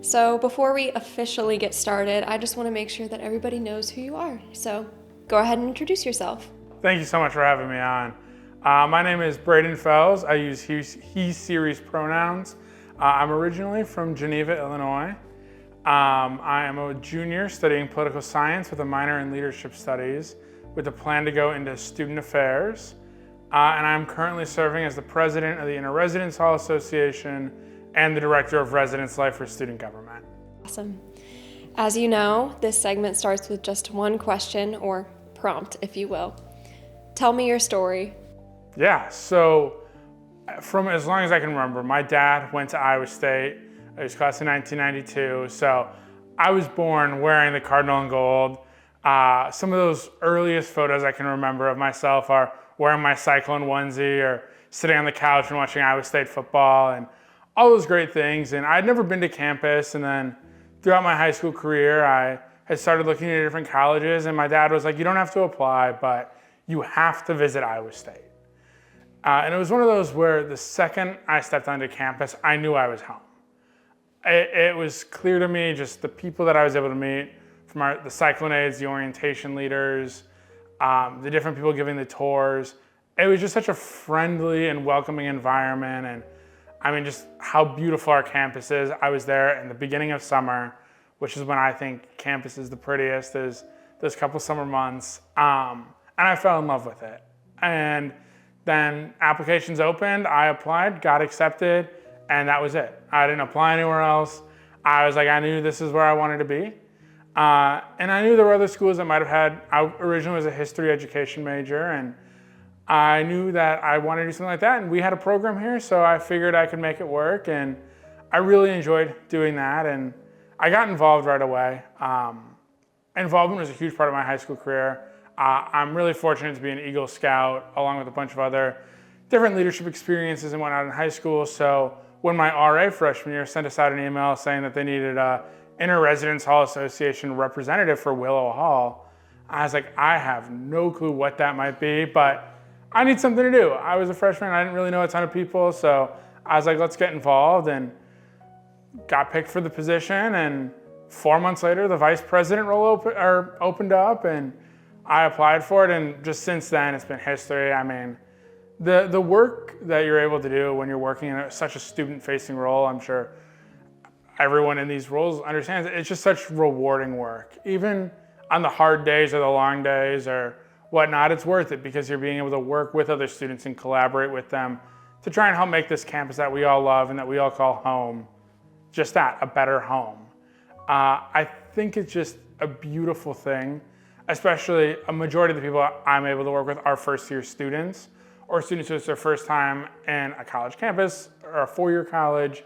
So before we officially get started, I just want to make sure that everybody knows who you are. So go ahead and introduce yourself. Thank you so much for having me on. My name is Braden Fels. I use he, series pronouns. I'm originally from Geneva, Illinois. I am a junior studying political science with a minor in leadership studies with a plan to go into student affairs. And I'm currently serving as the president of the Inter-Residence Hall Association and the director of Residence Life for Student Government. Awesome. As you know, this segment starts with just one question, or prompt, if you will. Tell me your story. Yeah, so from as long as I can remember, my dad went to Iowa State. He was class of 1992, so I was born wearing the cardinal and gold. Some of those earliest photos I can remember of myself are wearing my Cyclone onesie or sitting on the couch and watching Iowa State football and all those great things. And I'd never been to campus, and then throughout my high school career, I had started looking at different colleges, and my dad was like, you don't have to apply, but you have to visit Iowa State. And it was one of those where the second I stepped onto campus, I knew I was home. It was clear to me, just the people that I was able to meet, from the Cyclone aides, the orientation leaders, the different people giving the tours. It was just such a friendly and welcoming environment. And I mean, just how beautiful our campus is. I was there in the beginning of summer, which is when I think campus is the prettiest, is those couple summer months. And I fell in love with it. And then applications opened, I applied, got accepted, and that was it. I didn't apply anywhere else. I was like, I knew this is where I wanted to be. And I knew there were other schools that might have had, I originally was a history education major, and I knew that I wanted to do something like that, and we had a program here, so I figured I could make it work, and I really enjoyed doing that, and I got involved right away. Involvement was a huge part of my high school career. I'm really fortunate to be an Eagle Scout, along with a bunch of other different leadership experiences and whatnot in high school, so when my RA freshman year sent us out an email saying that they needed a Inter-Residence Hall Association representative for Willow Hall, I was like, I have no clue what that might be, but I need something to do. I was a freshman, I didn't really know a ton of people, so I was like, let's get involved, and got picked for the position, and 4 months later, the vice president role opened up, and I applied for it, and just since then, it's been history. I mean, the work that you're able to do when you're working in such a student-facing role, I'm sure everyone in these roles understands it. It's just such rewarding work. Even on the hard days or the long days or whatnot, it's worth it because you're being able to work with other students and collaborate with them to try and help make this campus that we all love and that we all call home, just that, a better home. I think it's just a beautiful thing, especially a majority of the people I'm able to work with are first-year students or students who it's their first time in a college campus or a four-year college,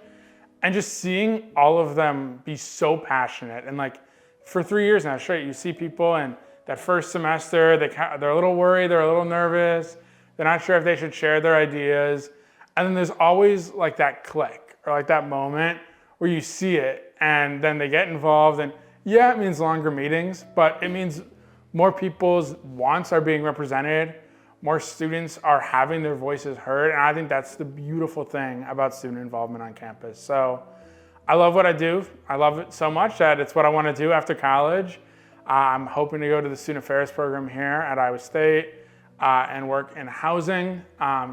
and just seeing all of them be so passionate. And like for 3 years now straight, you see people in that first semester, they're a little worried, they're a little nervous, they're not sure if they should share their ideas. And then there's always like that click or like that moment where you see it and then they get involved. And yeah, it means longer meetings, but it means more people's wants are being represented, more students are having their voices heard, and I think that's the beautiful thing about student involvement on campus. So I love what I do. I love it so much that it's what I want to do after college. I'm hoping to go to the Student Affairs program here at Iowa State and work in housing,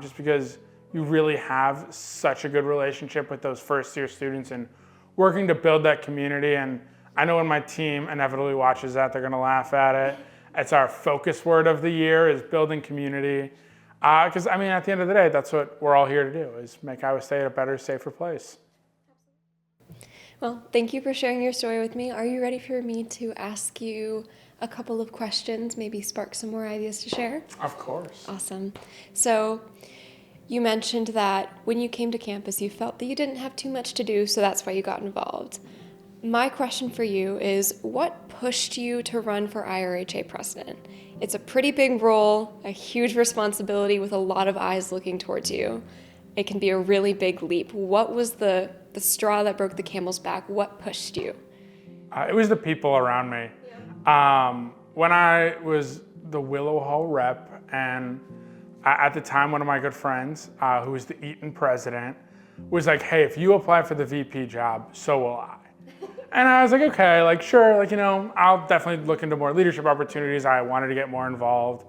just because you really have such a good relationship with those first-year students and working to build that community. And I know when my team inevitably watches that, they're going to laugh at it. It's our focus word of the year is building community. Because I mean, at the end of the day, that's what we're all here to do, is make Iowa State a better, safer place. Well, thank you for sharing your story with me. Are you ready for me to ask you a couple of questions, maybe spark some more ideas to share? Of course. Awesome. So you mentioned that when you came to campus, you felt that you didn't have too much to do, so that's why you got involved. My question for you is, what pushed you to run for IRHA president? It's a pretty big role, a huge responsibility with a lot of eyes looking towards you. It can be a really big leap. What was the straw that broke the camel's back? What pushed you? It was the people around me. When I was the Willow Hall rep, and at the time, one of my good friends, who was the Eaton president, was like, hey, if you apply for the VP job, so will I. And I was like, okay, like, sure, like, I'll definitely look into more leadership opportunities. I wanted to get more involved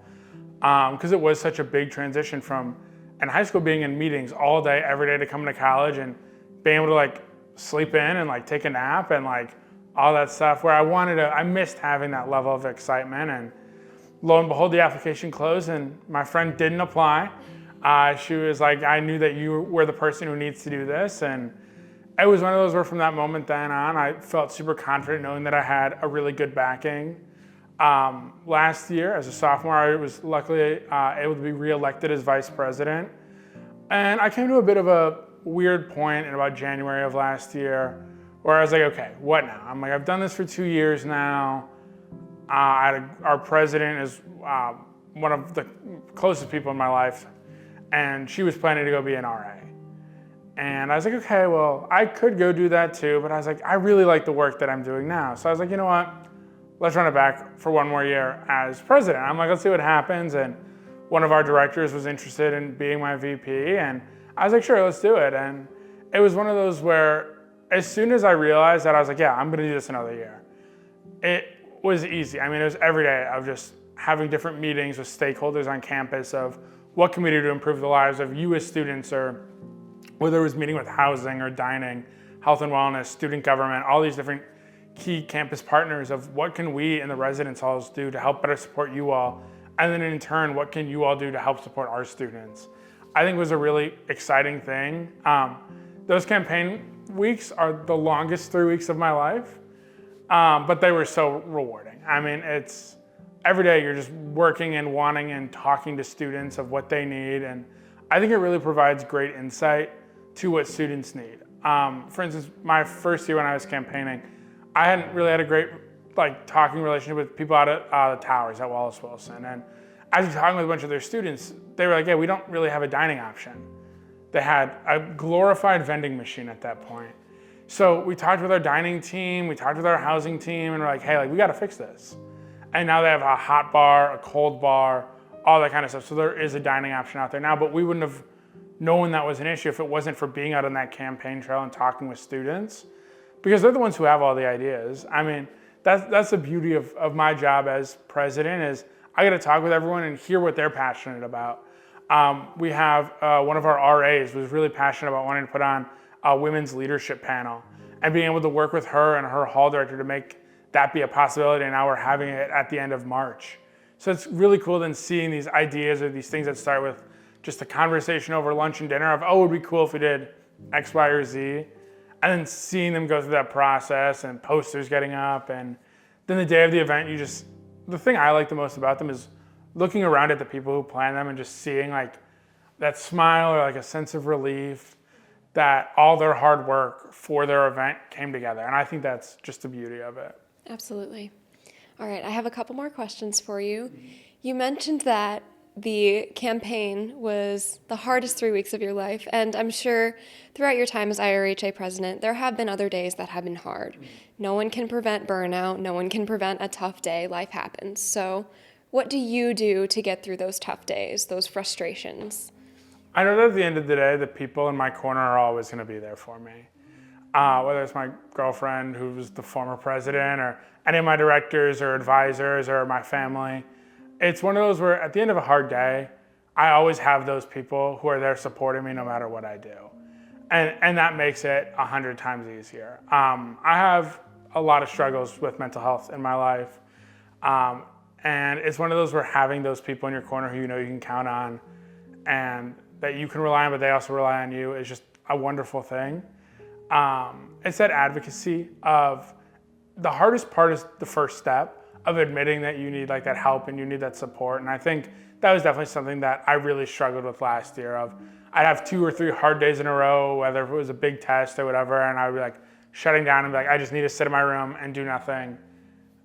because it was such a big transition from in high school being in meetings all day, every day to coming to college and being able to like sleep in and like take a nap and like all that stuff where I missed having that level of excitement. And lo and behold, the application closed and my friend didn't apply. She was like, I knew that you were the person who needs to do this. And it was one of those where from that moment then on, I felt super confident knowing that I had a really good backing. Last year, as a sophomore, I was luckily able to be reelected as vice president. And I came to a bit of a weird point in about January of last year where I was like, okay, what now? I'm like, I've done this for 2 years now. Our president is one of the closest people in my life, and she was planning to go be an RA. And I was like, okay, well, I could go do that too, but I was like, I really like the work that I'm doing now. So I was like, you know what? Let's run it back for one more year as president. I'm like, let's see what happens. And one of our directors was interested in being my VP, and I was like, sure, let's do it. And it was one of those where as soon as I realized that, I was like, yeah, I'm gonna do this another year. It was easy. I mean, it was every day of just having different meetings with stakeholders on campus of what can we do to improve the lives of you as students, or whether it was meeting with housing or dining, health and wellness, student government, all these different key campus partners of what can we in the residence halls do to help better support you all, and then in turn, what can you all do to help support our students? I think it was a really exciting thing. Those campaign weeks are the longest 3 weeks of my life, but they were so rewarding. I mean, it's every day you're just working and wanting and talking to students of what they need, and I think it really provides great insight to what students need. For instance, my first year when I was campaigning, I hadn't really had a great talking relationship with people out at the towers at Wallace Wilson. And as we talking with a bunch of their students, they were like, yeah, we don't really have a dining option. They had a glorified vending machine at that point. So we talked with our dining team, we talked with our housing team, and we're like, hey, we gotta fix this. And now they have a hot bar, a cold bar, all that kind of stuff. So there is a dining option out there now, but we wouldn't have known that was an issue if it wasn't for being out on that campaign trail and talking with students, because they're the ones who have all the ideas. I mean, that's the beauty of my job as president is I get to talk with everyone and hear what they're passionate about. We have one of our RAs was really passionate about wanting to put on a women's leadership panel and being able to work with her and her hall director to make that be a possibility. And now we're having it at the end of March. So it's really cool then seeing these ideas or these things that start with just a conversation over lunch and dinner of, oh, it would be cool if we did X, Y, or Z. And then seeing them go through that process and posters getting up. And then the day of the event, the thing I like the most about them is looking around at the people who plan them and just seeing like that smile or like a sense of relief that all their hard work for their event came together. And I think that's just the beauty of it. Absolutely. All right, I have a couple more questions for you. You mentioned that the campaign was the hardest 3 weeks of your life, and I'm sure throughout your time as IRHA president, there have been other days that have been hard. No one can prevent burnout. No one can prevent a tough day. Life happens. So what do you do to get through those tough days, those frustrations? I know that at the end of the day, the people in my corner are always going to be there for me. Whether it's my girlfriend, who was the former president, or any of my directors or advisors, or my family. It's one of those where at the end of a hard day, I always have those people who are there supporting me no matter what I do. And that makes it 100 times easier. I have a lot of struggles with mental health in my life. And it's one of those where having those people in your corner who you know you can count on and that you can rely on, but they also rely on you, is just a wonderful thing. It's that advocacy of the hardest part is the first step of admitting that you need like that help and you need that support. And I think that was definitely something that I really struggled with last year of I'd have 2 or 3 hard days in a row, whether it was a big test or whatever, and I would be like shutting down and be like, I just need to sit in my room and do nothing.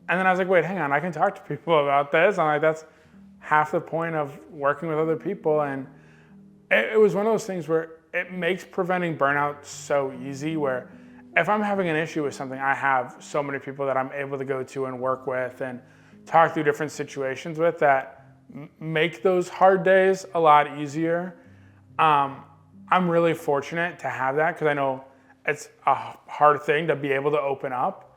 And then I was like, wait, hang on, I can talk to people about this. I'm like, that's half the point of working with other people. And it was one of those things where it makes preventing burnout so easy, where if I'm having an issue with something, I have so many people that I'm able to go to and work with and talk through different situations with that make those hard days a lot easier. I'm really fortunate to have that because I know it's a hard thing to be able to open up.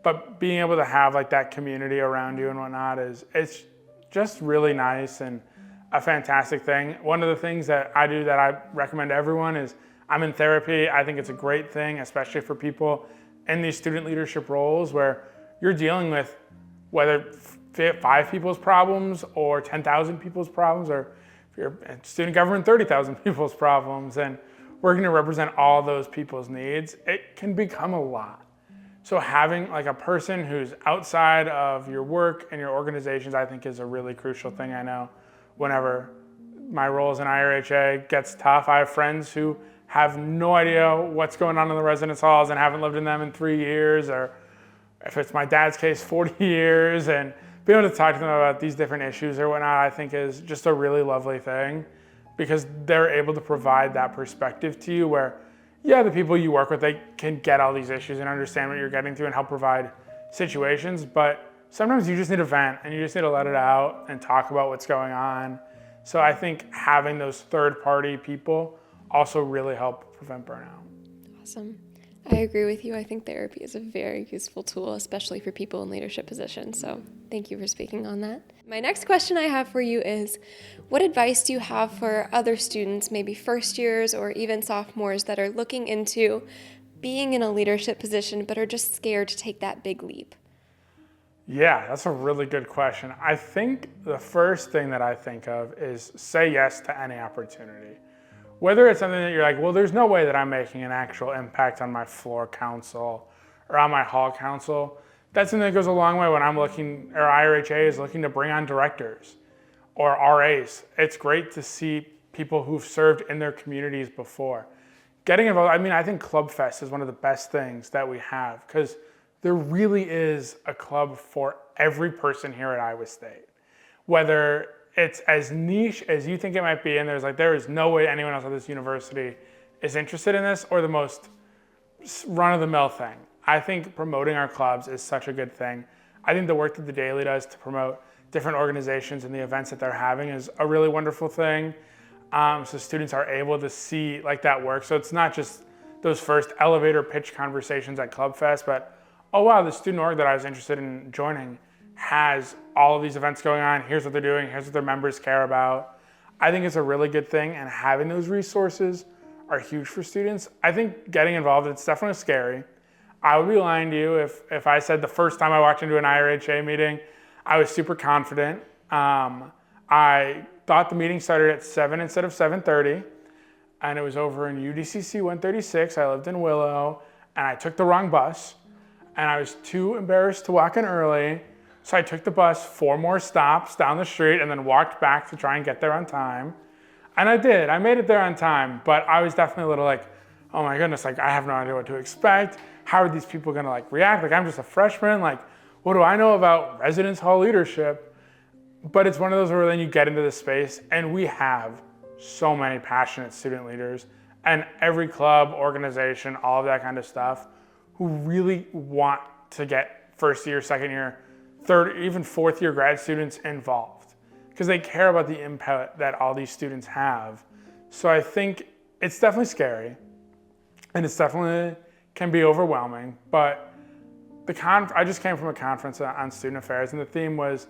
but being able to have like that community around you and whatnot it's just really nice and a fantastic thing. One of the things that I do that I recommend to everyone is I'm in therapy. I think it's a great thing, especially for people in these student leadership roles where you're dealing with whether 5 people's problems or 10,000 people's problems, or if you're in student government, 30,000 people's problems, and working to represent all those people's needs, it can become a lot. So having like a person who's outside of your work and your organizations, I think is a really crucial thing. I know whenever my role as an IRHA gets tough, I have friends who have no idea what's going on in the residence halls and haven't lived in them in 3 years, or if it's my dad's case, 40 years, and being able to talk to them about these different issues or whatnot, I think is just a really lovely thing, because they're able to provide that perspective to you where, yeah, the people you work with, they can get all these issues and understand what you're getting through and help provide situations, but sometimes you just need to vent and you just need to let it out and talk about what's going on. So I think having those third-party people also really help prevent burnout. Awesome. I agree with you. I think therapy is a very useful tool, especially for people in leadership positions. So thank you for speaking on that. My next question I have for you is, what advice do you have for other students, maybe first years or even sophomores, that are looking into being in a leadership position but are just scared to take that big leap? Yeah, that's a really good question. I think the first thing that I think of is say yes to any opportunity. Whether it's something that you're like, well, there's no way that I'm making an actual impact on my floor council or on my hall council. That's something that goes a long way when I'm looking, or IRHA is looking to bring on directors or RAs. It's great to see people who've served in their communities before. Getting involved, I mean, I think Club Fest is one of the best things that we have, because there really is a club for every person here at Iowa State. Whether it's as niche as you think it might be, and there is no way anyone else at this university is interested in this, or the most run-of-the-mill thing. I think promoting our clubs is such a good thing. I think the work that the Daily does to promote different organizations and the events that they're having is a really wonderful thing. So students are able to see like that work. So it's not just those first elevator pitch conversations at Club Fest, but oh wow, the student org that I was interested in joining has all of these events going on. Here's what they're doing. Here's what their members care about. I think it's a really good thing, and having those resources are huge for students. I think getting involved, it's definitely scary. I would be lying to you if I said the first time I walked into an IRHA meeting, I was super confident. I thought the meeting started at 7 instead of 7:30, and it was over in UDCC 136. I lived in Willow, and I took the wrong bus, and I was too embarrassed to walk in early. So I took the bus 4 more stops down the street and then walked back to try and get there on time. And I did. I made it there on time, but I was definitely a little like, oh my goodness, like I have no idea what to expect. How are these people gonna like react? Like I'm just a freshman, like what do I know about residence hall leadership? But it's one of those where then you get into the space, and we have so many passionate student leaders and every club, organization, all of that kind of stuff, who really want to get first year, second year, third, even fourth year grad students involved, because they care about the impact that all these students have. So I think it's definitely scary, and it's definitely can be overwhelming, but I just came from a conference on student affairs, and the theme was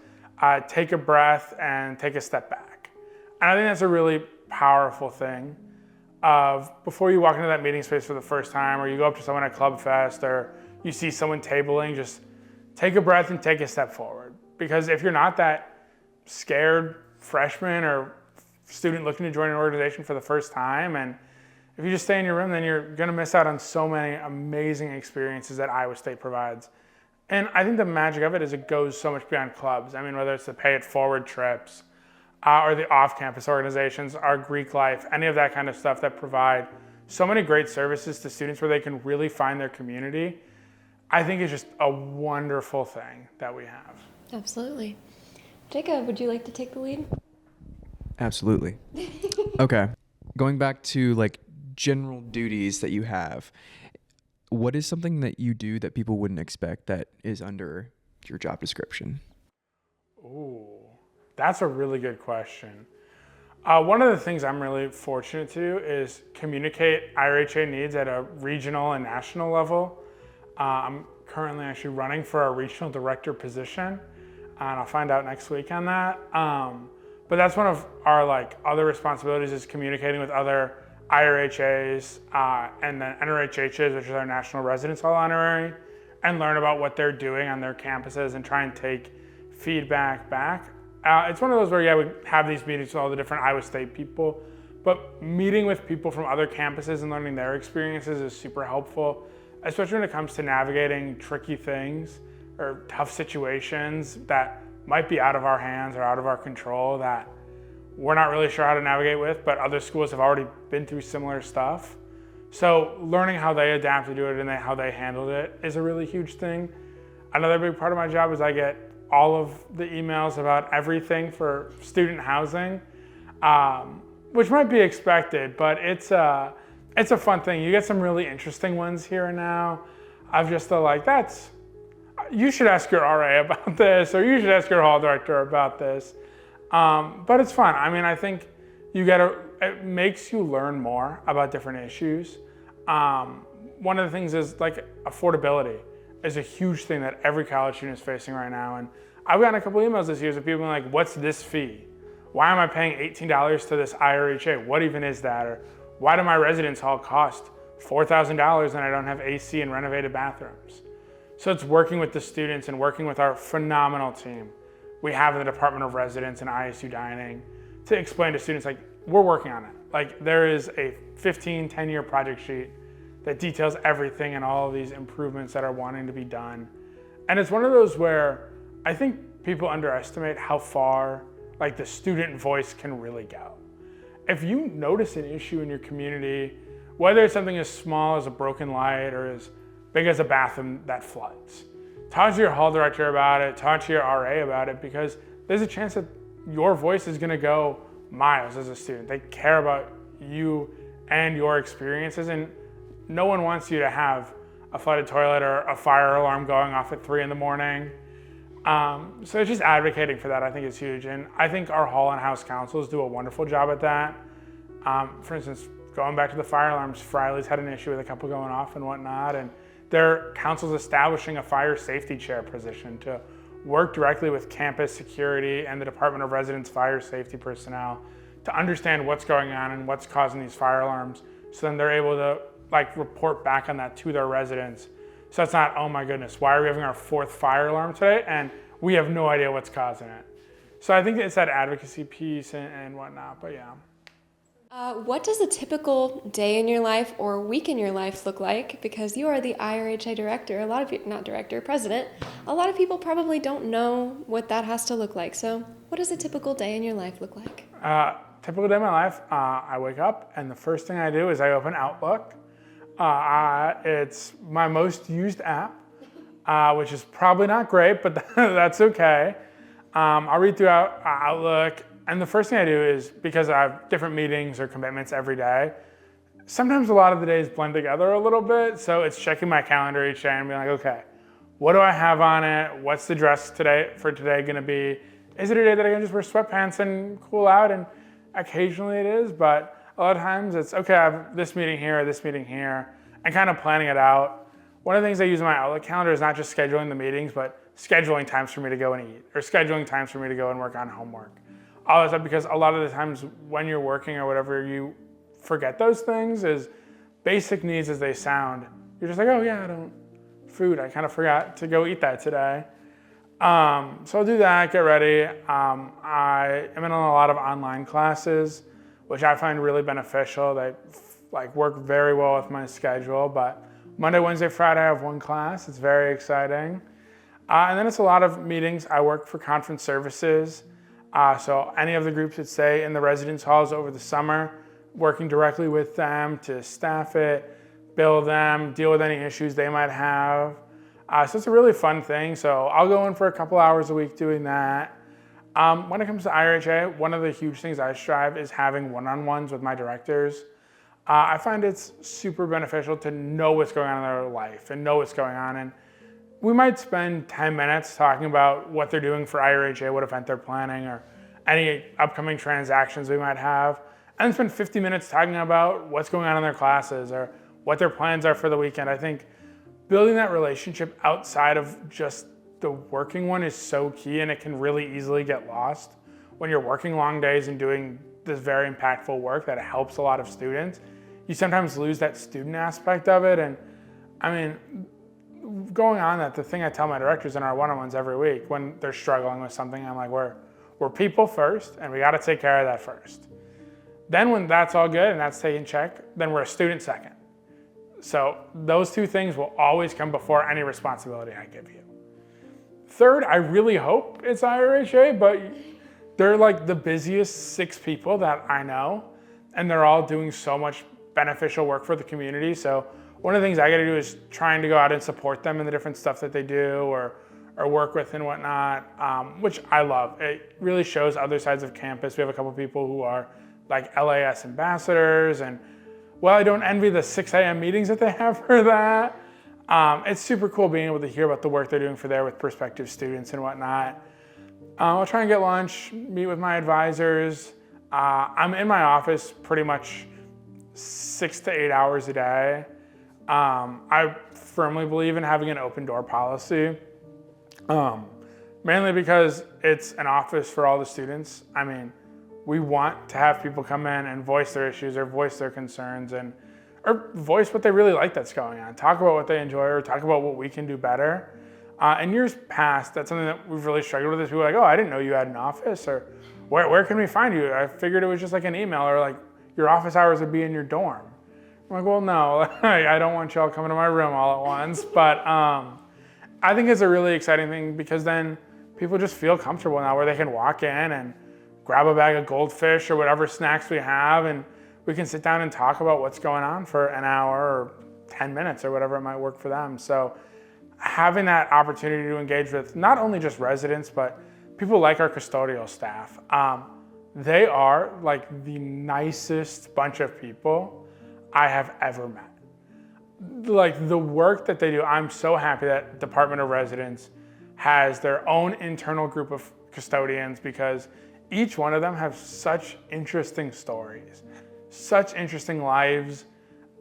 take a breath and take a step back. And I think that's a really powerful thing of before you walk into that meeting space for the first time, or you go up to someone at Club Fest, or you see someone tabling, just take a breath and take a step forward. Because if you're not that scared freshman or student looking to join an organization for the first time, and if you just stay in your room, then you're gonna miss out on so many amazing experiences that Iowa State provides. And I think the magic of it is it goes so much beyond clubs. I mean, whether it's the Pay It Forward trips, or the off-campus organizations, our Greek life, any of that kind of stuff that provide so many great services to students where they can really find their community, I think it's just a wonderful thing that we have. Absolutely. Jacob, would you like to take the lead? Absolutely. Okay. Going back to like general duties that you have, what is something that you do that people wouldn't expect that is under your job description? Ooh, that's a really good question. One of the things I'm really fortunate to do is communicate IRHA needs at a regional and national level. I'm currently actually running for a regional director position, and I'll find out next week on that. But that's one of our other responsibilities is communicating with other IRHAs and then NRHHs, which is our National Residence Hall Honorary, and learn about what they're doing on their campuses and try and take feedback back. It's one of those where, we have these meetings with all the different Iowa State people, but meeting with people from other campuses and learning their experiences is super helpful, especially when it comes to navigating tricky things or tough situations that might be out of our hands or out of our control that we're not really sure how to navigate with, but other schools have already been through similar stuff. So learning how they adapt to do it and how they handled it is a really huge thing. Another big part of my job is I get all of the emails about everything for student housing, which might be expected, but it's a fun thing. You get some really interesting ones here and now. I've just you should ask your RA about this, or you should ask your hall director about this. But it's fun. I mean, I think it makes you learn more about different issues. One of the things is affordability is a huge thing that every college student is facing right now. And I've gotten a couple emails this year of people being like, what's this fee? Why am I paying $18 to this IRHA? What even is that? Or why do my residence hall cost $4,000 and I don't have AC and renovated bathrooms? So it's working with the students and working with our phenomenal team we have in the Department of Residence and ISU Dining to explain to students, we're working on it. There is a 10-year project sheet that details everything and all of these improvements that are wanting to be done. And it's one of those where I think people underestimate how far the student voice can really go. If you notice an issue in your community, whether it's something as small as a broken light or as big as a bathroom that floods, talk to your hall director about it, talk to your RA about it, because there's a chance that your voice is gonna go miles as a student. They care about you and your experiences, and no one wants you to have a flooded toilet or a fire alarm going off at 3 a.m. So it's just advocating for that, I think, is huge. And I think our hall and house councils do a wonderful job at that. For instance, going back to the fire alarms, Friley's had an issue with a couple going off and whatnot, and their council's establishing a fire safety chair position to work directly with campus security and the Department of Residence fire safety personnel to understand what's going on and what's causing these fire alarms. So then they're able to report back on that to their residents. So it's not, oh my goodness, why are we having our 4th fire alarm today? And we have no idea what's causing it. So I think it's that advocacy piece and whatnot, but yeah. What does a typical day in your life or week in your life look like? Because you are the IRHA director, a lot of people, not director, president. A lot of people probably don't know what that has to look like. So what does a typical day in your life look like? Typical day in my life, I wake up and the first thing I do is I open Outlook. It's my most used app, which is probably not great, but that's okay. I'll read through Outlook. And the first thing I do is, because I have different meetings or commitments every day, sometimes a lot of the days blend together a little bit. So it's checking my calendar each day and being like, okay, what do I have on it? What's the dress for today gonna be? Is it a day that I can just wear sweatpants and cool out? And occasionally it is, but a lot of times it's, okay, I have this meeting here, this meeting here, and kind of planning it out. One of the things I use in my Outlook calendar is not just scheduling the meetings, but scheduling times for me to go and eat, or scheduling times for me to go and work on homework. All that stuff, because a lot of the times when you're working or whatever, you forget those things, as basic needs as they sound. You're just like, oh yeah, food, I kind of forgot to go eat that today. So I'll do that, get ready. I am in a lot of online classes, which I find really beneficial. They work very well with my schedule, but Monday, Wednesday, Friday, I have one class. It's very exciting. And then it's a lot of meetings. I work for conference services. So any of the groups that stay in the residence halls over the summer, working directly with them to staff it, bill them, deal with any issues they might have. So it's a really fun thing. So I'll go in for a couple hours a week doing that. When it comes to IRHA, one of the huge things I strive is having one-on-ones with my directors. I find it's super beneficial to know what's going on in their life and know what's going on. And we might spend 10 minutes talking about what they're doing for IRHA, what event they're planning, or any upcoming transactions we might have, and spend 50 minutes talking about what's going on in their classes or what their plans are for the weekend. I think building that relationship outside of just the working one is so key, and it can really easily get lost when you're working long days and doing this very impactful work that helps a lot of students. You sometimes lose that student aspect of it. And I mean, going on that, the thing I tell my directors in our one-on-ones every week when they're struggling with something, I'm like, we're people first, and we got to take care of that first. Then when that's all good and that's taken check, then we're a student second. So those two things will always come before any responsibility I give you. Third, I really hope it's IRHA, but they're like the busiest 6 people that I know, and they're all doing so much beneficial work for the community. So one of the things I got to do is trying to go out and support them in the different stuff that they do or work with and whatnot, which I love. It really shows other sides of campus. We have a couple people who are like LAS ambassadors, and well, I don't envy the 6 a.m. meetings that they have for that. It's super cool being able to hear about the work they're doing for there with prospective students and whatnot. I'll try and get lunch, meet with my advisors. I'm in my office pretty much 6 to 8 hours a day. I firmly believe in having an open door policy, mainly because it's an office for all the students. I mean, we want to have people come in and voice their issues or voice their concerns or voice what they really like that's going on. Talk about what they enjoy or talk about what we can do better. In years past, that's something that we've really struggled with is people are like, oh, I didn't know you had an office, or where can we find you? I figured it was just like an email, or like your office hours would be in your dorm. I'm like, well, no, I don't want y'all coming to my room all at once. But I think it's a really exciting thing because then people just feel comfortable now where they can walk in and grab a bag of goldfish or whatever snacks we have, and we can sit down and talk about what's going on for an hour or 10 minutes or whatever it might work for them. So having that opportunity to engage with not only just residents, but people like our custodial staff. They are like the nicest bunch of people I have ever met. Like the work that they do, I'm so happy that Department of Residence has their own internal group of custodians because each one of them have such interesting stories, such interesting lives,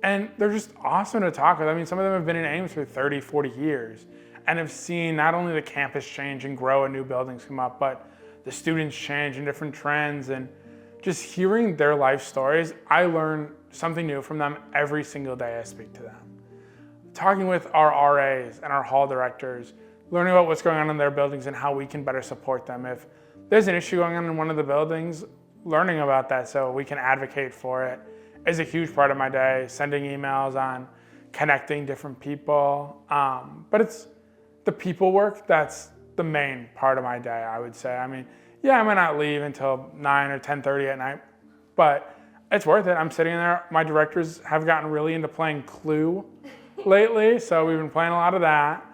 and they're just awesome to talk with. I mean, some of them have been in Ames for 30, 40 years and have seen not only the campus change and grow and new buildings come up, but the students change and different trends. And just hearing their life stories, I learn something new from them every single day I speak to them. Talking with our RAs and our hall directors, learning about what's going on in their buildings and how we can better support them. If there's an issue going on in one of the buildings, learning about that so we can advocate for it is a huge part of my day. Sending emails on connecting different people. But it's the people work that's the main part of my day, I would say. I mean, yeah, I might not leave until 9 or 10:30 at night, but it's worth it. I'm sitting in there. My directors have gotten really into playing Clue lately, so we've been playing a lot of that.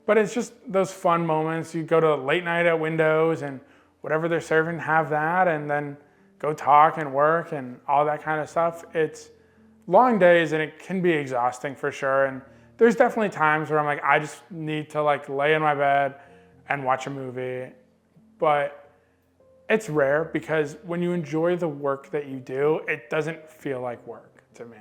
But it's just those fun moments. You go to late night at Windows and whatever they're serving, have that, and then go talk and work and all that kind of stuff. It's long days and it can be exhausting for sure. And there's definitely times where I'm like, I just need to like lay in my bed and watch a movie. But it's rare because when you enjoy the work that you do, it doesn't feel like work to me.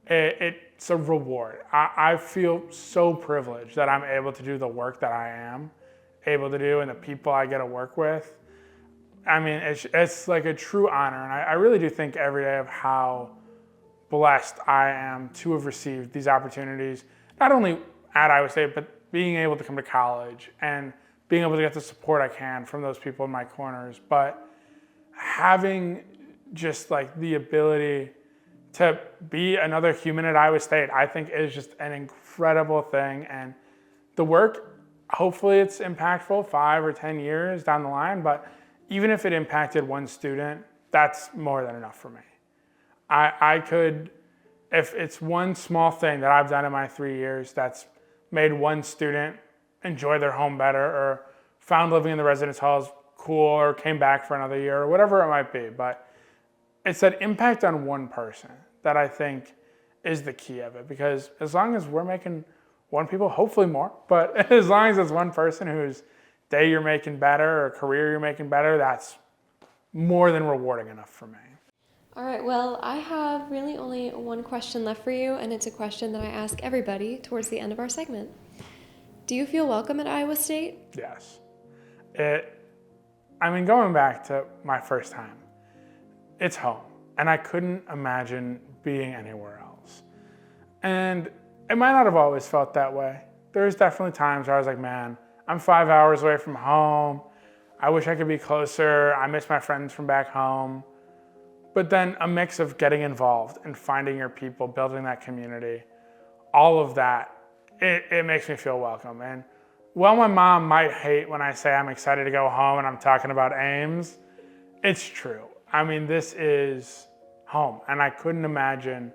It's a reward. I feel so privileged that I'm able to do the work that I am able to do and the people I get to work with. I mean, it's like a true honor. And I really do think every day of how blessed I am to have received these opportunities, not only at Iowa State, but being able to come to college and being able to get the support I can from those people in my corners. But having just like the ability to be another human at Iowa State, I think is just an incredible thing. And the work, hopefully it's impactful 5 or 10 years down the line, but even if it impacted one student, that's more than enough for me. I could, if it's one small thing that I've done in my 3 years that's made one student enjoy their home better or found living in the residence halls cool or came back for another year or whatever it might be, but it's that impact on one person that I think is the key of it, because as long as we're making one people, hopefully more, but as long as it's one person whose day you're making better or career you're making better, that's more than rewarding enough for me. All right, well, I have really only one question left for you, and it's a question that I ask everybody towards the end of our segment. Do you feel welcome at Iowa State? Yes. Going back to my first time, it's home, and I couldn't imagine being anywhere else. And it might not have always felt that way. There's definitely times where I was like, man, I'm 5 hours away from home. I wish I could be closer. I miss my friends from back home. But then a mix of getting involved and finding your people, building that community, all of that, it makes me feel welcome. And while my mom might hate when I say I'm excited to go home and I'm talking about Ames, it's true. This is home, and I couldn't imagine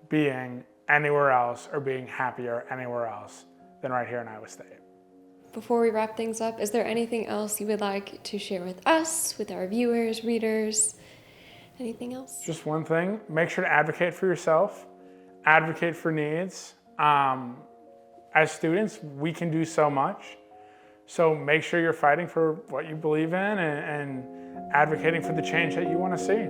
being anywhere else or being happier anywhere else than right here in Iowa State. Before we wrap things up, is there anything else you would like to share with us, with our viewers, readers? Anything else? Just one thing, make sure to advocate for yourself, advocate for needs. As students, we can do so much. So make sure you're fighting for what you believe in and advocating for the change that you want to see.